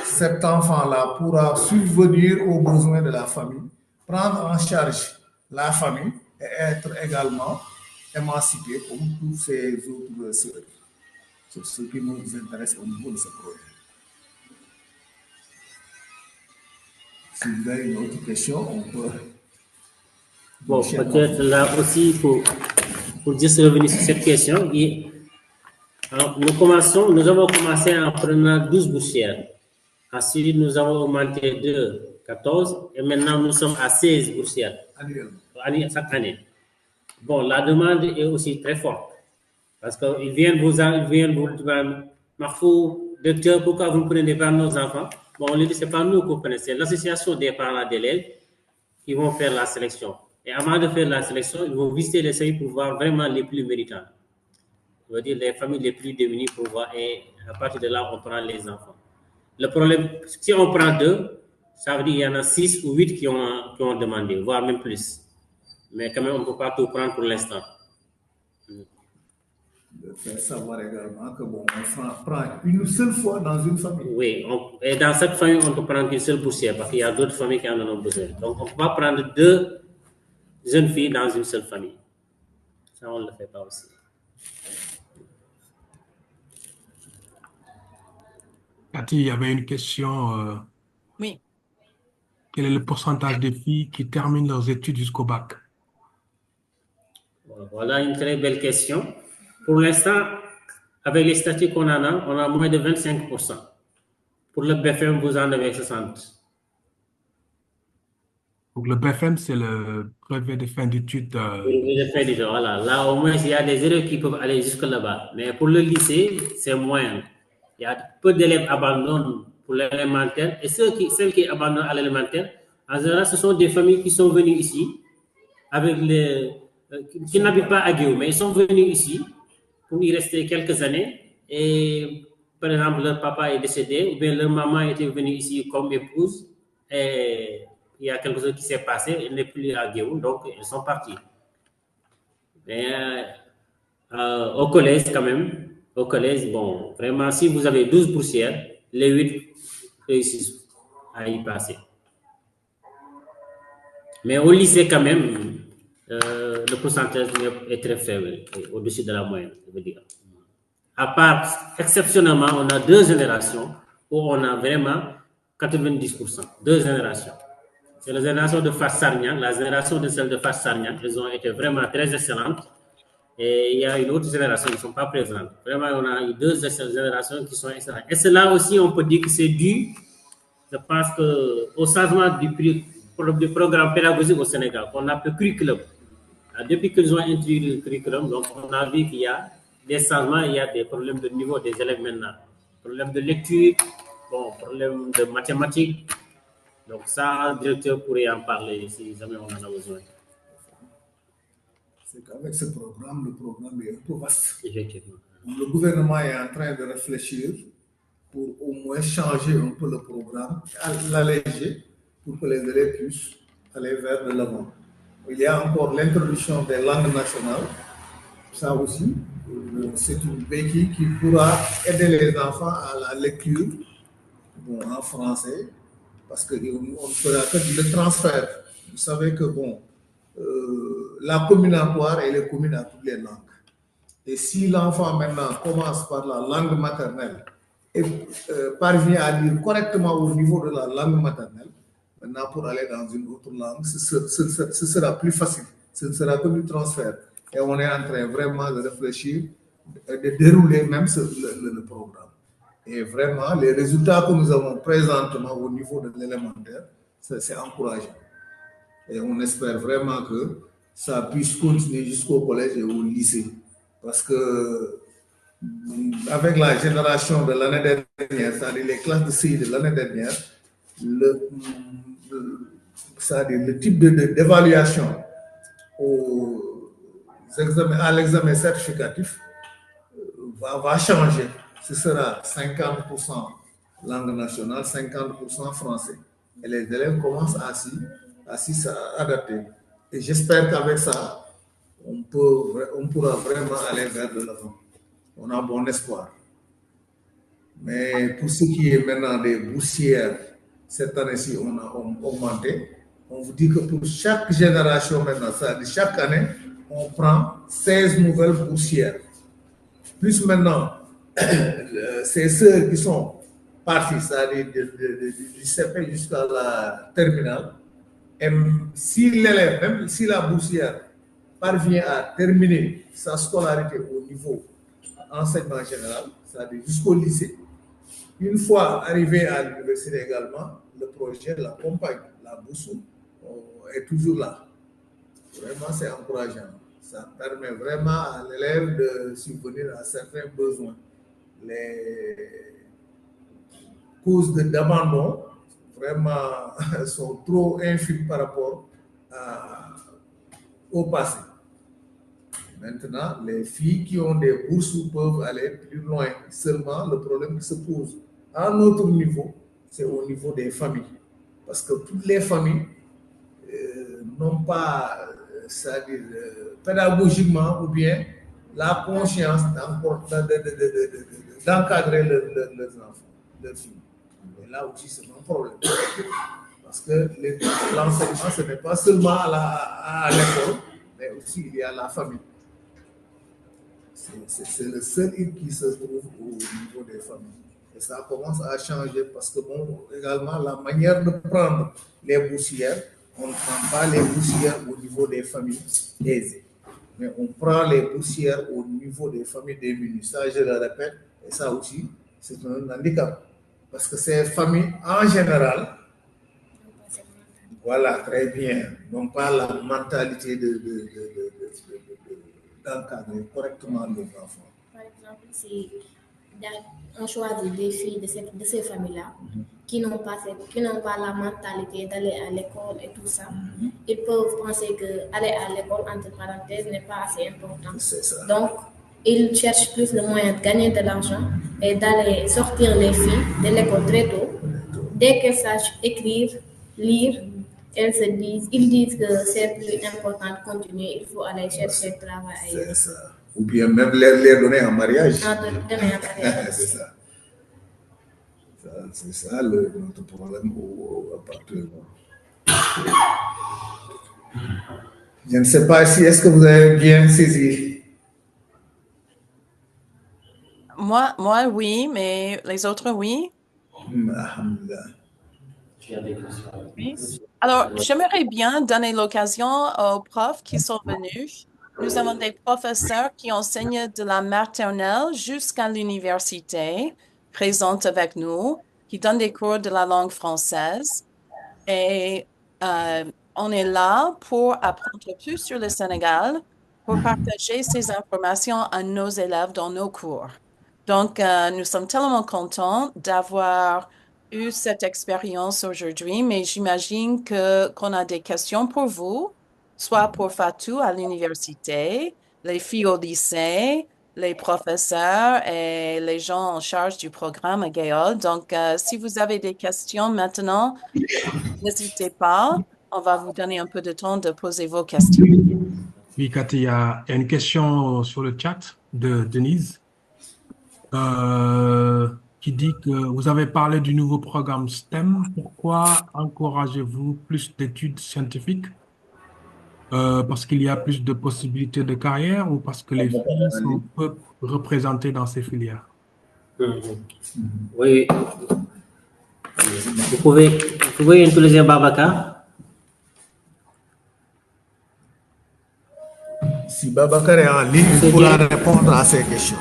S2: cet enfant-là pourra subvenir aux besoins de la famille, prendre en charge la famille et être également émancipé comme tous ces autres sœurs. C'est ce qui nous intéresse au niveau de ce projet. Si vous avez une autre question, on peut...
S4: Bon, peut-être là aussi, pour juste revenir sur cette question, nous avons commencé en prenant 12 boursières. Ensuite, nous avons augmenté de 14 et maintenant nous sommes à 16 boursières chaque année. Bon, la demande est aussi très forte parce qu'ils viennent vous dire, Marfou, docteur, pourquoi vous ne prenez pas nos enfants? Bon, on lui dit, ce n'est pas nous qu'on prenons, c'est l'association des parents d'élèves qui vont faire la sélection. Et avant de faire la sélection, ils vont visiter les familles pour voir vraiment les plus méritants. Je veux dire les familles les plus démunies pour voir, et à partir de là, on prend les enfants. Le problème, si on prend 2, ça veut dire qu'il y en a 6 ou 8 qui ont demandé, voire même plus. Mais quand même, on ne peut pas tout prendre pour l'instant.
S2: De faire savoir également que bon, on prend une seule fois dans une famille.
S4: Oui, et dans cette famille, on peut prendre une seule boursière parce qu'il y a d'autres familles qui en ont besoin. Donc, on ne peut pas prendre 2 jeunes filles dans une seule famille. Ça, on ne le fait pas aussi.
S6: Cathy, il y avait une question.
S1: Oui.
S6: Quel est le pourcentage des filles qui terminent leurs études jusqu'au bac?
S4: Voilà une très belle question. Pour l'instant, avec les statuts qu'on en a, on a moins de 25%. Pour le BFM, vous en avez 60%.
S6: Donc, le BFM, c'est le brevet de fin d'études.
S4: Voilà. Là, au moins, il y a des élèves qui peuvent aller jusque là-bas. Mais pour le lycée, c'est moins. Il y a peu d'élèves abandonnent pour l'élémentaire. Et celles qui abandonnent à l'élémentaire, en général, ce sont des familles qui sont venues ici, qui n'habitent pas à Guéou, mais ils sont venus ici pour y rester quelques années. Et par exemple, leur papa est décédé, ou bien leur maman était venue ici comme épouse. Et il y a quelque chose qui s'est passé, elle n'est plus à Guéou, donc ils sont partis. Mais au collège, quand même, au collège, bon, vraiment, si vous avez 12 boursières, les 8 réussissent à y passer. Mais au lycée, quand même, le pourcentage est très faible, au-dessus de la moyenne, je veux dire. À part, exceptionnellement, on a 2 générations où on a vraiment 90%. 2 générations. C'est la génération de Fass Sarniang, la génération de celle de Fass Sarniang. Elles ont été vraiment très excellentes. Et il y a une autre génération qui ne sont pas présentes. Vraiment, on a eu 2 générations qui sont excellentes. Et cela aussi, on peut dire que c'est dû, je pense, au changement du programme pédagogique au Sénégal, qu'on appelle curriculum. Depuis qu'ils ont introduit le curriculum, donc on a vu qu'il y a des changements, il y a des problèmes de niveau des élèves maintenant. Problèmes de lecture, bon, problèmes de mathématiques. Donc ça, le directeur pourrait en parler si jamais on en a besoin.
S2: C'est qu'avec ce programme, le programme est un peu vaste.
S4: Effectivement.
S2: Le gouvernement est en train de réfléchir pour au moins changer un peu le programme, l'alléger pour que les élèves puissent aller vers de l'avant. Il y a encore l'introduction des langues nationales. Ça aussi, c'est une béquille qui pourra aider les enfants à la lecture en français, parce qu'on ne fera que le transfert. Vous savez que la combinatoire, elle est commune à toutes les langues. Et si l'enfant maintenant commence par la langue maternelle et parvient à lire correctement au niveau de la langue maternelle, maintenant pour aller dans une autre langue, ce sera plus facile. Ce ne sera que du transfert. Et on est en train vraiment de réfléchir, de dérouler même le programme. Et vraiment, les résultats que nous avons présentement au niveau de l'élémentaire, c'est encourageant. Et on espère vraiment que ça puisse continuer jusqu'au collège et au lycée. Parce que avec la génération de l'année dernière, c'est-à-dire les classes de CI de l'année dernière, le type d'évaluation à l'examen certificatif va changer. Ce sera 50% langue nationale, 50% français. Et les élèves commencent à s'y adapter. Et j'espère qu'avec ça, on pourra vraiment aller vers de l'avant. On a bon espoir. Mais pour ce qui est maintenant des boursières, cette année-ci, on a augmenté. On vous dit que pour chaque génération maintenant, chaque année, on prend 16 nouvelles boursières. Plus maintenant, ces sœurs qui sont parties, c'est-à-dire du CP jusqu'à la terminale, et si l'élève, même si la boursière parvient à terminer sa scolarité au niveau enseignement général, c'est-à-dire jusqu'au lycée, une fois arrivé à l'université également, le projet l'accompagne. La bourse est toujours là. Vraiment, c'est encourageant. Ça permet vraiment à l'élève de subvenir à certains besoins. Les causes d'abandon, vraiment, sont trop infimes par rapport au passé. Maintenant, les filles qui ont des bourses peuvent aller plus loin. Seulement, le problème qui se pose à notre niveau, c'est au niveau des familles. Parce que toutes les familles n'ont pas, c'est-à-dire pédagogiquement ou bien la conscience d'encadrer leurs enfants, leurs filles. Et là aussi, c'est un problème. Parce que l'enseignement, ce n'est pas seulement à l'école, mais aussi il y a la famille. C'est le seul hic qui se trouve au niveau des familles. Et ça commence à changer parce que, bon, également, la manière de prendre les boursières, on ne prend pas les boursières au niveau des familles aisées, mais on prend les boursières au niveau des familles démunies. Ça, je le répète, et ça aussi, c'est un handicap. Parce que ces familles, en général, voilà, très bien, n'ont pas la mentalité d'encadrer correctement leurs enfants.
S8: Par exemple, si on choisit des filles de ces familles-là qui n'ont pas la mentalité d'aller à l'école et tout ça, ils peuvent penser que aller à l'école, entre parenthèses, n'est pas assez important.
S2: C'est ça.
S8: Donc, ils cherchent plus le moyen de gagner de l'argent et d'aller sortir les filles de l'école très tôt. Dès qu'elles sachent écrire, lire, ils disent que c'est plus important de continuer, il faut aller chercher le travail ailleurs.
S2: C'est ça. Ou bien même les donner en mariage.
S8: Donner en mariage.
S2: C'est ça. C'est ça notre problème actuellement. Je ne sais pas si est-ce que vous avez bien saisi.
S1: Moi, oui, mais les autres, oui. Oui. Alors, j'aimerais bien donner l'occasion aux profs qui sont venus. Nous avons des professeurs qui enseignent de la maternelle jusqu'à l'université, présents avec nous, qui donnent des cours de la langue française. Et on est là pour apprendre plus sur le Sénégal, pour partager ces informations à nos élèves dans nos cours. Donc, nous sommes tellement contents d'avoir eu cette expérience aujourd'hui, mais j'imagine qu'on a des questions pour vous, soit pour Fatou à l'université, les filles au lycée, les professeurs et les gens en charge du programme à Gaïol. Donc, si vous avez des questions maintenant, n'hésitez pas. On va vous donner un peu de temps de poser vos questions.
S6: Oui, Cathy, il y a une question sur le chat de Denise qui dit que vous avez parlé du nouveau programme STEM. Pourquoi encouragez-vous plus d'études scientifiques? Parce qu'il y a plus de possibilités de carrière ou parce que les filles sont peu représentées dans ces filières?
S4: Oui, vous pouvez utiliser Babacar.
S2: Si Babacar est en ligne, il pourra répondre à ces questions.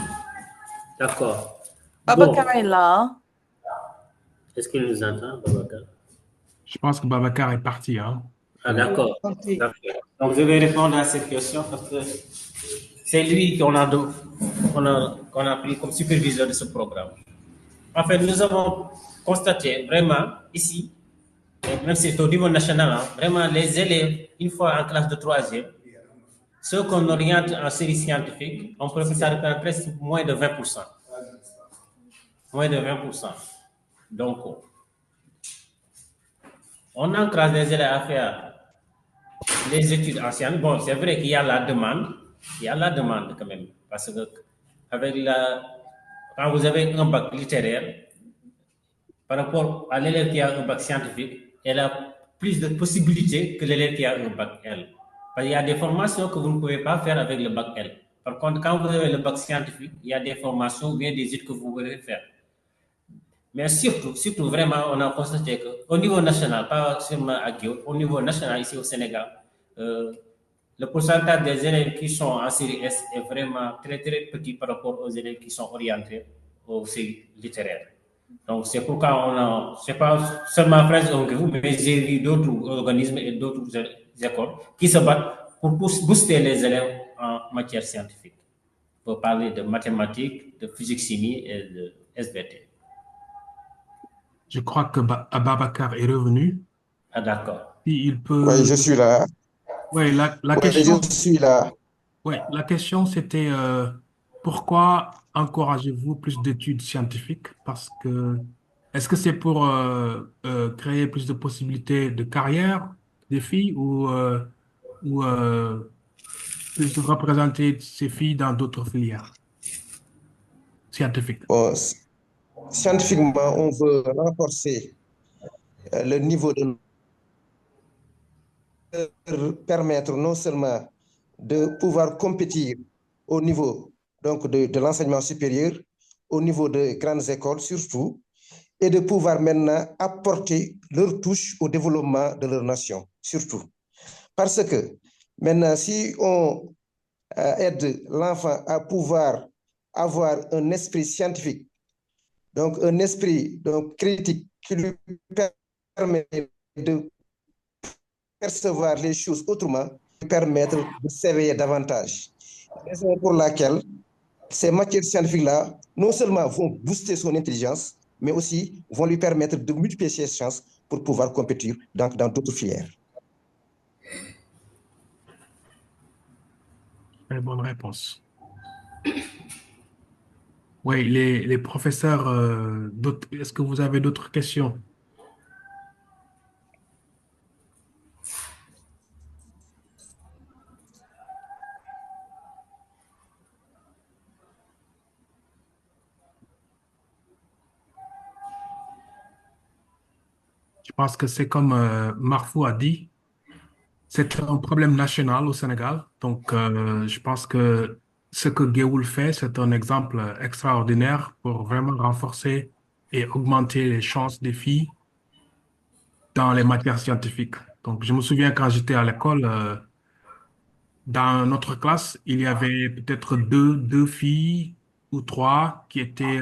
S4: D'accord.
S1: Babacar est là.
S4: Est-ce qu'il nous entend, Babacar?
S6: Je pense que Babacar est parti. Hein?
S4: Ah, d'accord. Donc, je vais répondre à cette question parce que c'est lui qu'on a pris comme superviseur de ce programme. En fait, nous avons constaté vraiment ici, même si c'est au niveau national, hein, vraiment les élèves, une fois en classe de 3e, ceux qu'on oriente en série scientifique, on peut faire ça représente presque moins de 20%. Moins de 20%. Donc, on encourage les élèves à faire les études anciennes. Bon, c'est vrai qu'il y a la demande. Il y a la demande quand même. Parce que quand vous avez un bac littéraire, par rapport à l'élève qui a un bac scientifique, elle a plus de possibilités que l'élève qui a un bac L. Parce qu'il y a des formations que vous ne pouvez pas faire avec le bac L. Par contre, quand vous avez le bac scientifique, il y a des formations ou bien des études que vous pouvez faire. Mais surtout vraiment, on a constaté qu'au niveau national, pas seulement à Guillaume, au niveau national ici au Sénégal, le pourcentage des élèves qui sont en série S est vraiment très très petit par rapport aux élèves qui sont orientés aux séries littéraires. Donc c'est pourquoi c'est pas seulement Friends of Guillaume, mais j'ai vu d'autres organismes et d'autres écoles qui se battent pour booster les élèves en matière scientifique. Pour parler de mathématiques, de physique-chimie et de SVT.
S6: Je crois que Babacar est revenu.
S4: Ah, d'accord.
S6: Il peut...
S7: Oui, je suis là.
S6: Oui, la question...
S7: je suis là.
S6: Oui, la question c'était pourquoi encouragez-vous plus d'études scientifiques? Parce que est-ce que c'est pour créer plus de possibilités de carrière des filles ou plus de représenter ces filles dans d'autres filières scientifiques?
S7: Bon, scientifiquement, on veut renforcer le niveau de permettre non seulement de pouvoir compétir au niveau donc de l'enseignement supérieur, au niveau des grandes écoles surtout, et de pouvoir maintenant apporter leur touche au développement de leur nation, surtout. Parce que maintenant, si on aide l'enfant à pouvoir avoir un esprit scientifique, donc un esprit donc, critique qui lui permet de percevoir les choses autrement, lui permettre de s'éveiller davantage. Raison pour laquelle ces matières scientifiques-là, non seulement vont booster son intelligence, mais aussi vont lui permettre de multiplier ses chances pour pouvoir compétir dans d'autres filières.
S6: Très bonne réponse. Oui, les professeurs, est-ce que vous avez d'autres questions? Je pense que c'est comme Marfou a dit, c'est un problème national au Sénégal. Donc, je pense que ce que Géoul fait, c'est un exemple extraordinaire pour vraiment renforcer et augmenter les chances des filles dans les matières scientifiques. Donc, je me souviens quand j'étais à l'école, dans notre classe, il y avait peut-être deux filles ou trois qui étaient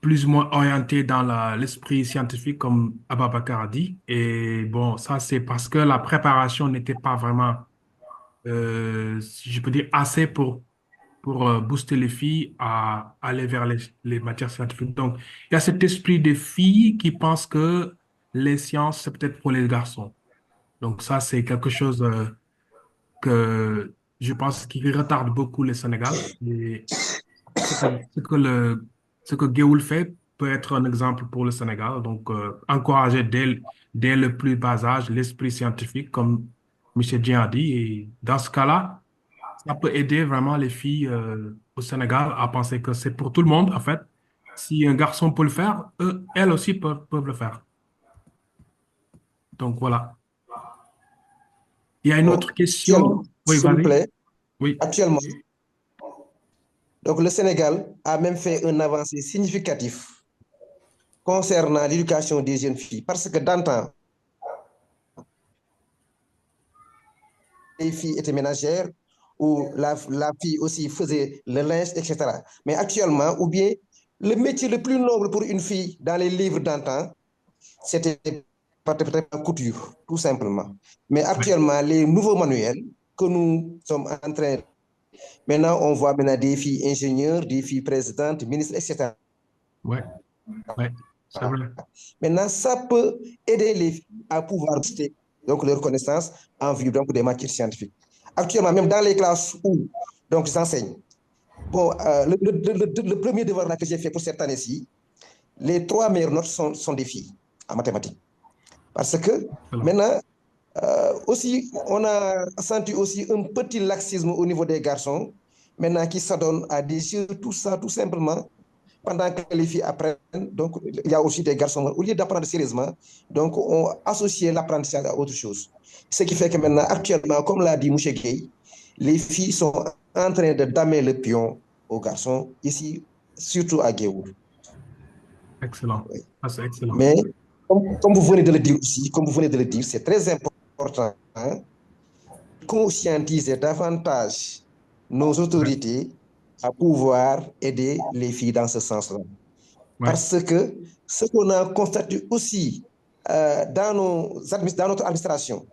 S6: plus ou moins orientées dans l'esprit scientifique, comme Ababakar a dit. Et bon, ça, c'est parce que la préparation n'était pas vraiment, si je peux dire, assez pour booster les filles à aller vers les matières scientifiques. Donc, il y a cet esprit des filles qui pensent que les sciences, c'est peut-être pour les garçons. Donc, ça, c'est quelque chose que je pense qui retarde beaucoup le Sénégal. Et ce que Géoul fait peut être un exemple pour le Sénégal. Donc, encourager dès le plus bas âge l'esprit scientifique, comme M. Dieng a dit. Et dans ce cas-là, ça peut aider vraiment les filles au Sénégal à penser que c'est pour tout le monde, en fait. Si un garçon peut le faire, elles aussi peuvent le faire. Donc, voilà. Il y a une autre question. Oui,
S7: S'il vous
S6: vas-y.
S7: plaît.
S6: Oui.
S7: Actuellement, donc le Sénégal a même fait un avancée significatif concernant l'éducation des jeunes filles. Parce que d'antan, les filles étaient ménagères, ou la fille aussi faisait le linge, etc. Mais actuellement, ou bien le métier le plus noble pour une fille dans les livres d'antan, c'était peut-être la couture, tout simplement. Mais actuellement, les nouveaux manuels que nous sommes en train... Maintenant, on voit maintenant des filles ingénieures, des filles présidentes, ministres, etc.
S6: Oui, c'est vrai.
S7: Maintenant, ça peut aider les filles à pouvoir booster donc, leur connaissance en vue donc, des matières scientifiques. Actuellement, même dans les classes où donc, j'enseigne, bon, le premier devoir que j'ai fait pour cette année-ci, les 3 meilleures notes sont des filles en mathématiques. Parce que maintenant, aussi, on a senti aussi un petit laxisme au niveau des garçons, maintenant qui s'adonnent à des jeux, tout ça, tout simplement, pendant que les filles apprennent. Donc, il y a aussi des garçons, au lieu d'apprendre sérieusement, donc on associe l'apprentissage à autre chose. Ce qui fait que maintenant, actuellement, comme l'a dit M. Gueye, les filles sont en train de damer le pion aux garçons, ici, surtout à Géoul.
S6: Excellent.
S7: Oui.
S6: Ah, c'est excellent.
S7: Mais, comme vous venez de le dire aussi, c'est très important de conscientiser davantage nos autorités à pouvoir aider les filles dans ce sens-là. Parce que ce qu'on a constaté aussi dans notre administration,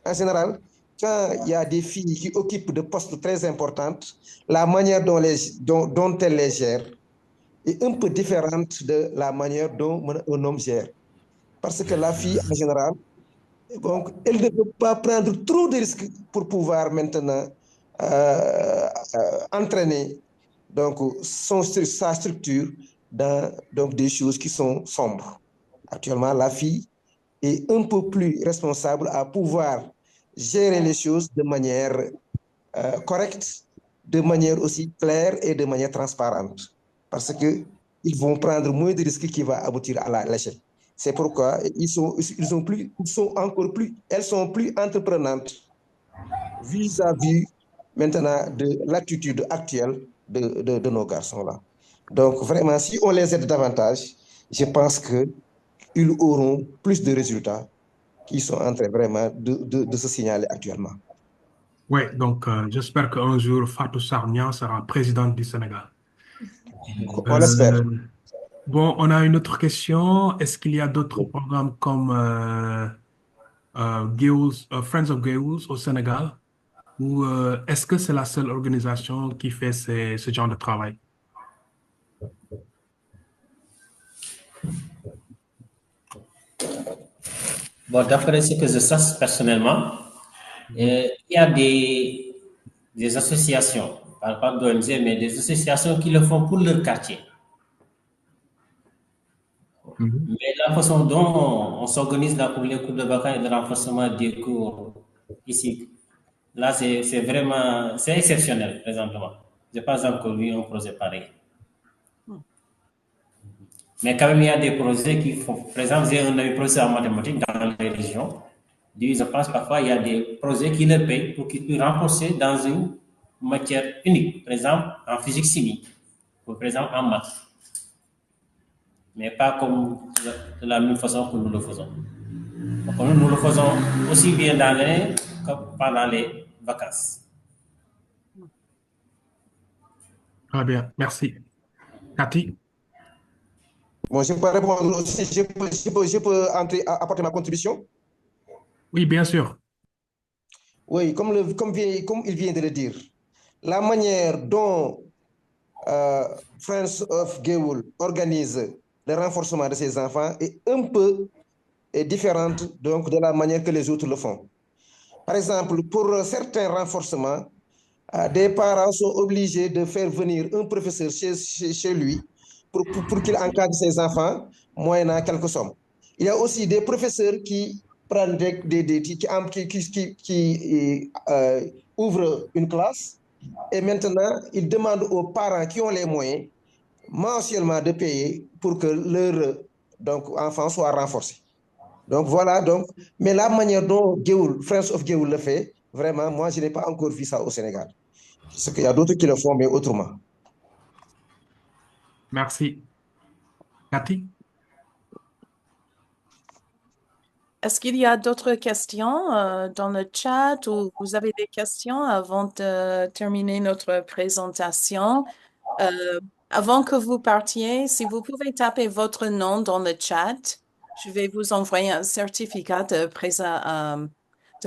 S7: en général, quand il y a des filles qui occupent des postes très importants, la manière dont elles les gèrent est un peu différente de la manière dont un homme gère. Parce que la fille, en général, donc, elle ne peut pas prendre trop de risques pour pouvoir maintenant entraîner donc, sa structure dans donc, des choses qui sont sombres. Actuellement, la fille est un peu plus responsable à pouvoir gérer les choses de manière correcte, de manière aussi claire et de manière transparente. Parce qu'ils vont prendre moins de risques qui vont aboutir à l'échec. C'est pourquoi elles sont plus entreprenantes vis-à-vis maintenant de l'attitude actuelle de nos garçons-là. Donc, vraiment, si on les aide davantage, je pense qu'ils auront plus de résultats qui sont en train vraiment de se signaler actuellement.
S6: Oui, donc j'espère qu'un jour, Fatou Sarnian sera présidente du Sénégal.
S7: On l'espère.
S6: Bon, on a une autre question. Est-ce qu'il y a d'autres programmes comme Friends of Girls au Sénégal? Ou est-ce que c'est la seule organisation qui fait ce genre de travail?
S4: Bon, d'après ce que je sache personnellement, il y a des associations, pas d'ONG, mais des associations qui le font pour leur quartier. Mais la façon dont on s'organise là pour les cours de vacances et le renforcement des cours ici, là, c'est vraiment, c'est exceptionnel présentement. Je n'ai pas encore vu un projet pareil. Mais quand même, il y a des projets qui font, par exemple, j'ai un ami professeur en mathématiques dans les régions. Je pense parfois il y a des projets qui le payent pour qu'ils puissent renforcer dans une matière unique, par exemple en physique-chimie, ou par exemple en maths. Mais pas comme de la même façon que nous le faisons. Donc, nous le faisons aussi bien dans l'année que pendant les vacances.
S6: Très bien, merci. Cathy?
S7: Bon, je peux répondre aussi, je peux apporter ma contribution?
S6: Oui, bien sûr.
S7: Oui, comme il vient de le dire, la manière dont Friends of Gaywool organise le renforcement de ses enfants est un peu différente donc, de la manière que les autres le font. Par exemple, pour certains renforcements, des parents sont obligés de faire venir un professeur chez lui pour qu'il encadre ses enfants, moyennant quelques sommes. Il y a aussi des professeurs qui prennent qui ouvrent une classe et maintenant, ils demandent aux parents qui ont les moyens mensuellement de payer pour que leur enfant soit renforcé. Donc voilà, mais la manière dont Friends of Gaywool le fait, vraiment, moi, je n'ai pas encore vu ça au Sénégal. Parce qu'il y a d'autres qui le font, mais autrement.
S6: Merci. Cathy?
S1: Est-ce qu'il y a d'autres questions dans le chat ou vous avez des questions avant de terminer notre présentation? Avant que vous partiez, si vous pouvez taper votre nom dans le chat, je vais vous envoyer un certificat de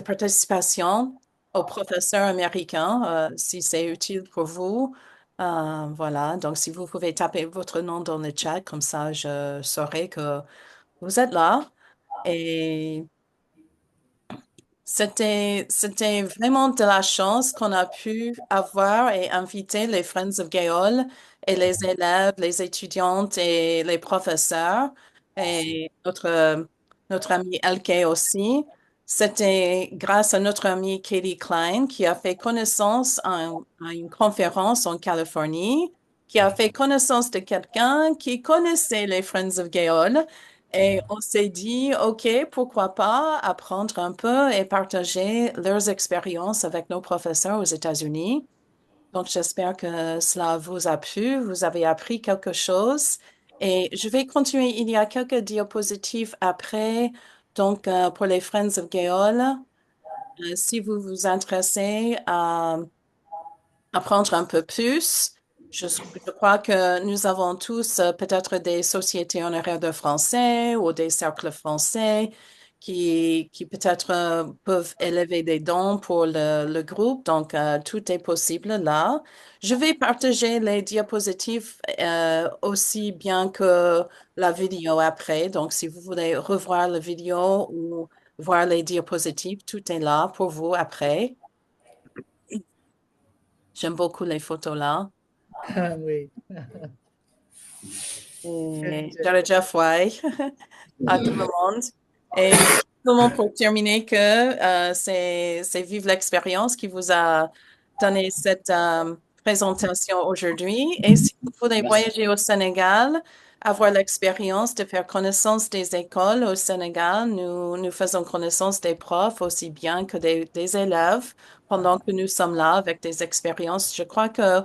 S1: participation au professeur américain, si c'est utile pour vous. Voilà, donc si vous pouvez taper votre nom dans le chat, comme ça je saurai que vous êtes là. Et c'était vraiment de la chance qu'on a pu avoir et inviter les Friends of Gayole et les élèves, les étudiantes et les professeurs et notre ami Elke aussi. C'était grâce à notre ami Katie Klein qui a fait connaissance à une conférence en Californie, qui a fait connaissance de quelqu'un qui connaissait les Friends of Gayole. Et on s'est dit, OK, pourquoi pas apprendre un peu et partager leurs expériences avec nos professeurs aux États-Unis. Donc, j'espère que cela vous a plu, vous avez appris quelque chose. Et je vais continuer. Il y a quelques diapositives après. Donc, pour les Friends of Gayole, si vous vous intéressez à apprendre un peu plus. Je crois que nous avons tous peut-être des sociétés honoraires de français ou des cercles français qui peut-être peuvent élever des dons pour le groupe. Donc, tout est possible là. Je vais partager les diapositives aussi bien que la vidéo après. Donc, si vous voulez revoir la vidéo ou voir les diapositives, tout est là pour vous après. J'aime beaucoup les photos là.
S3: Ah oui.
S1: Et Jeff Way à tout le monde. Et seulement pour terminer que c'est Vive l'expérience qui vous a donné cette présentation aujourd'hui. Et si vous voulez voyager au Sénégal, avoir l'expérience de faire connaissance des écoles au Sénégal, nous faisons connaissance des profs aussi bien que des élèves pendant que nous sommes là avec des expériences. Je crois que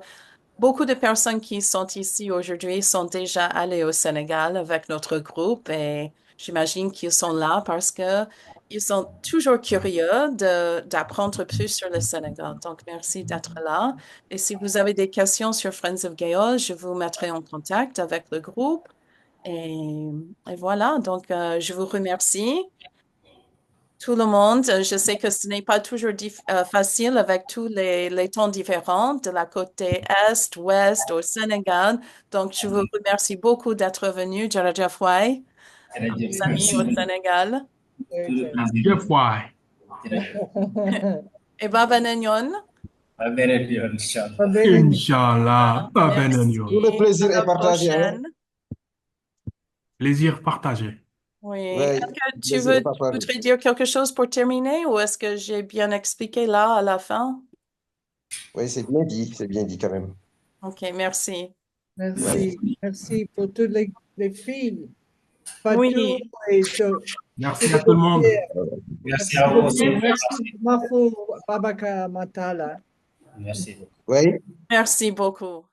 S1: beaucoup de personnes qui sont ici aujourd'hui sont déjà allées au Sénégal avec notre groupe et j'imagine qu'ils sont là parce que ils sont toujours curieux d'apprendre plus sur le Sénégal. Donc, merci d'être là. Et si vous avez des questions sur Friends of Gaol, je vous mettrai en contact avec le groupe. Et voilà, donc je vous remercie. Tout le monde, je sais que ce n'est pas toujours facile avec tous les temps différents de la côte Est, Ouest, au Sénégal. Donc, je vous remercie beaucoup d'être venu, Jarajaf Wai, mes amis au Sénégal.
S6: Jeff White.
S1: Et Baba Nenyon.
S6: Inch'Allah.
S1: Merci.
S7: Tout le plaisir
S1: À la
S7: est partagé. Hein?
S1: prochaine.
S6: Plaisir partagé.
S1: Oui.
S7: Ouais,
S1: Est-ce que tu
S7: plaisir est partagé.
S1: voudrais dire quelque chose pour terminer ou est-ce que j'ai bien expliqué là à la fin?
S7: Oui, c'est bien dit quand même.
S1: OK, merci.
S3: Merci. Merci pour toutes les filles. Fatou
S1: Oui.
S3: et
S6: Merci à tout le monde.
S4: Merci à vous aussi.
S3: Merci, Mafou Babaka Matala.
S4: Merci.
S7: Oui.
S1: Merci beaucoup.